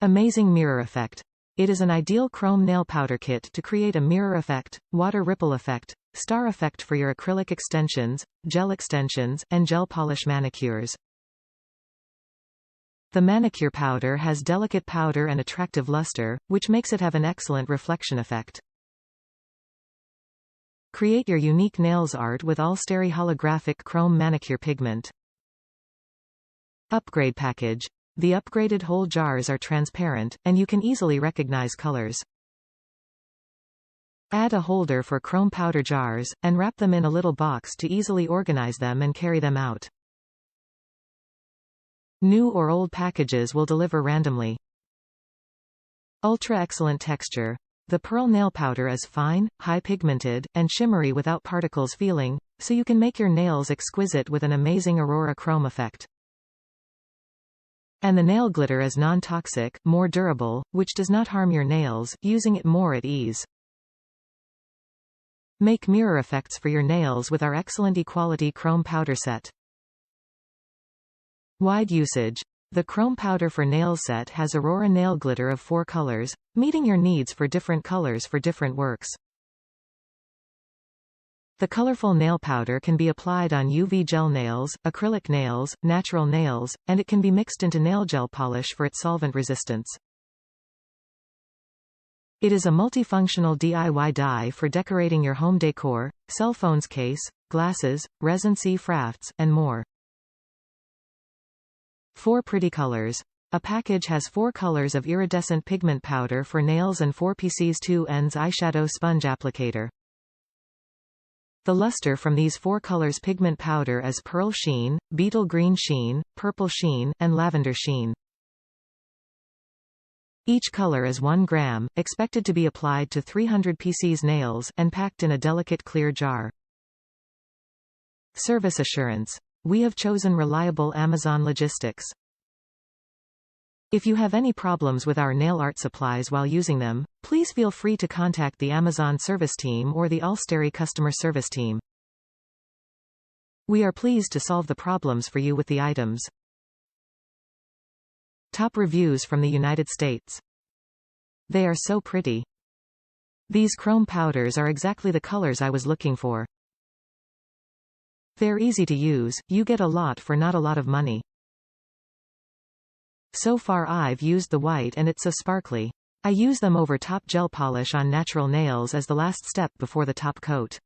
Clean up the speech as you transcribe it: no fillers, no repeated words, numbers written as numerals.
Amazing mirror effect. It is an ideal chrome nail powder kit to create a mirror effect, water ripple effect, star effect for your acrylic extensions, and gel polish manicures. The manicure powder has delicate powder and attractive luster, which makes it have an excellent reflection effect. Create your unique nails art with Allstarry holographic chrome manicure pigment. Upgrade package. The upgraded whole jars are transparent, and you can easily recognize colors. Add a holder for chrome powder jars, and wrap them in a little box to easily organize them and carry them out. New or old packages will deliver randomly. Ultra excellent texture. The pearl nail powder is fine, high pigmented, and shimmery without particles feeling, so you can make your nails exquisite with an amazing Aurora chrome effect. And the nail glitter is non-toxic, more durable, which does not harm your nails, using it more at ease. Make mirror effects for your nails with our excellent equality chrome powder set. Wide usage. The chrome powder for nails set has Aurora nail glitter of 4 colors, meeting your needs for different colors for different works. The colorful nail powder can be applied on UV gel nails, acrylic nails, natural nails, and it can be mixed into nail gel polish for its solvent resistance. It is a multifunctional DIY dye for decorating your home decor, cell phones case, glasses, resin frafts, and more. 4 pretty colors. A package has 4 colors of iridescent pigment powder for nails and 4 pieces 2 ends eyeshadow sponge applicator. The luster from these 4 colors pigment powder is pearl sheen, beetle green sheen, purple sheen, and lavender sheen. Each color is 1 gram, expected to be applied to 300 pieces nails, and packed in a delicate clear jar. Service assurance. We have chosen reliable Amazon logistics. If you have any problems with our nail art supplies while using them, please feel free to contact the Amazon service team or the Allstarry customer service team. We are pleased to solve the problems for you with the items. Top reviews from the United States. They are so pretty. These chrome powders are exactly the colors I was looking for. They're easy to use, you get a lot for not a lot of money. So far I've used the white and it's so sparkly. I use them over top gel polish on natural nails as the last step before the top coat.